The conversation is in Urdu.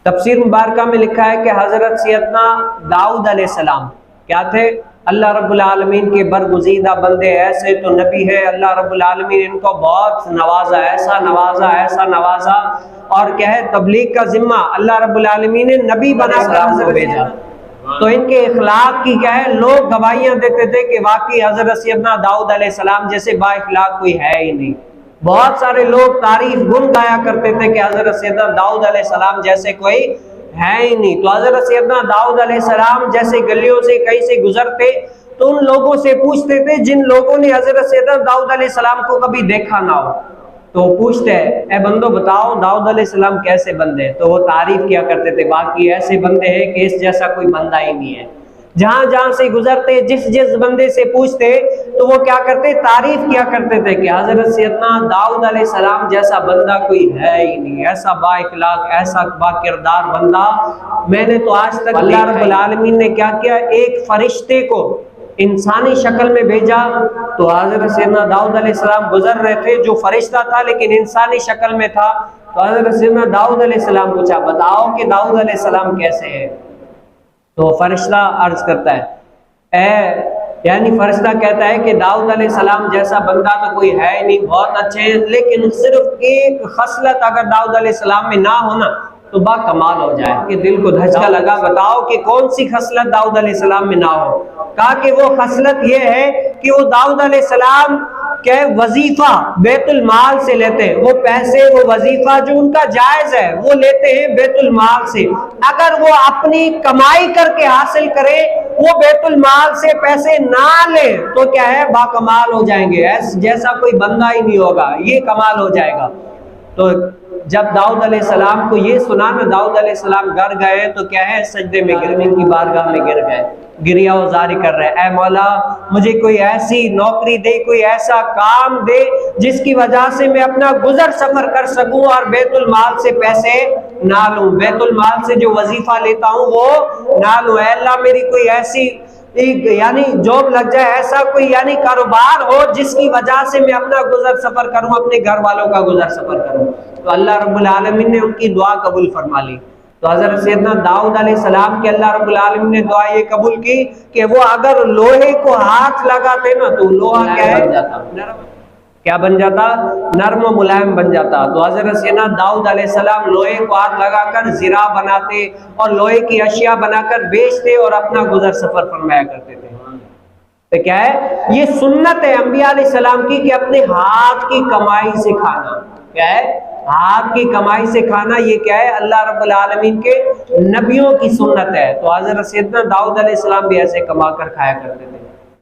تفسیر مبارکہ میں لکھا ہے کہ حضرت سیدنا داؤد علیہ السلام کیا تھے؟ اللہ رب العالمین کے برگزیدہ بندے، ایسے تو نبی ہے، اللہ رب العالمین ان کو بہت نوازا، ایسا نوازا، اور کیا ہے تبلیغ کا ذمہ اللہ رب العالمین نے نبی بنا کر حضرت بھیجا۔ تو ان کے اخلاق کی کیا ہے، لوگ گواہیاں دیتے تھے کہ واقعی حضرت سیدنا داؤد علیہ السلام جیسے با اخلاق کوئی ہے ہی نہیں۔ بہت سارے لوگ تعریف گن گایا کرتے تھے کہ حضرت سیدنا داؤد علیہ السلام جیسے کوئی ہے ہی نہیں۔ تو حضرت سیدنا داؤد علیہ السلام جیسے گلیوں سے کہیں سے گزرتے تو ان لوگوں سے پوچھتے تھے جن لوگوں نے حضرت سیدنا داؤد علیہ السلام کو کبھی دیکھا نہ ہو، تو پوچھتے ہیں اے بندو بتاؤ داؤد علیہ السلام کیسے بندے ہیں؟ تو وہ تعریف کیا کرتے تھے باقی ایسے بندے ہیں کہ اس جیسا کوئی بندہ ہی نہیں ہے۔ جہاں جہاں سے گزرتے جس بندے سے پوچھتے تو وہ کیا کرتے، تعریف کیا کرتے تھے کہ حضرت سیدنا داؤد علیہ السلام جیسا بندہ کوئی ہے ہی نہیں، ایسا با اخلاق، ایسا با کردار بندہ میں نے تو آج تک۔ اللہ رب العالمین نے کیا کیا، ایک فرشتے کو انسانی شکل میں بھیجا۔ تو حضرت سیدنا داؤد علیہ السلام گزر رہے تھے، جو فرشتہ تھا لیکن انسانی شکل میں تھا۔ تو حضرت سیدنا داؤد علیہ السلام پوچھا بتاؤ کہ داؤد علیہ السلام کیسے ہے؟ تو فرشتہ عرض کرتا ہے یعنی فرشتہ کہتا ہے کہ داؤد علیہ السلام جیسا بندہ تو کوئی ہے ہی نہیں، بہت اچھے ہیں، لیکن صرف ایک خصلت اگر داؤد علیہ السلام میں نہ ہونا تو با کمال ہو جائے۔ کہ دل کو دھچکا لگا، بتاؤ کہ کون سی خصلت داؤد علیہ السلام میں نہ ہو؟ کہا کہ وہ خصلت یہ ہے کہ وہ داؤد علیہ السلام کہ وظیفہ بیت المال سے لیتے ہیں، وہ پیسے، وہ وظیفہ جو ان کا جائز ہے وہ لیتے ہیں بیت المال سے۔ اگر وہ اپنی کمائی کر کے حاصل کرے، وہ بیت المال سے پیسے نہ لے تو کیا ہے، با کمال ہو جائیں گے، جیسا کوئی بندہ ہی نہیں ہوگا، یہ کمال ہو جائے گا۔ تو جب داؤد علیہ السلام کو یہ سنا نا، داؤد علیہ السلام گھر گئے تو کیا ہے، سجدے میں گر، ان کی بارگاہ میں گر گئے، گریہ وزاری کر رہے، اے مولا مجھے کوئی ایسی نوکری دے، کوئی ایسا کام دے جس کی وجہ سے میں اپنا گزر سفر کر سکوں اور بیت المال سے پیسے نہ لوں، بیت المال سے جو وظیفہ لیتا ہوں وہ نہ لوں۔ اے اللہ میری کوئی ایسی یعنی جاب لگ جائے، ایسا کوئی یعنی کاروبار ہو جس کی وجہ سے میں اپنا گزر سفر کروں، اپنے گھر والوں کا گزر سفر کروں۔ تو اللہ رب العالمین نے ان کی دعا قبول فرما لی۔ تو حضرت سیدنا داؤد علیہ السلام کے اللہ رب العالمین نے دعا یہ قبول کی کہ وہ اگر لوہے کو ہاتھ لگاتے نا تو لوہا کیا بن جاتا، نرم و ملائم بن جاتا۔ تو حضرت سیدنا داؤد علیہ السلام لوہے کو ہاتھ لگا کر زرا بناتے اور لوہے کی اشیاء بنا کر بیچتے اور اپنا گزر سفر فرمایا کرتے تھے۔ تو کیا ہے، یہ سنت ہے انبیاء علیہ السلام کی کہ اپنے ہاتھ کی کمائی سے کھانا، کیا ہے، ہاتھ کی کمائی سے کھانا، یہ کیا ہے، اللہ رب العالمین کے نبیوں کی سنت ہے۔ تو حضرت سیدنا داؤد علیہ السلام بھی ایسے کما کر کھایا کرتے تھے۔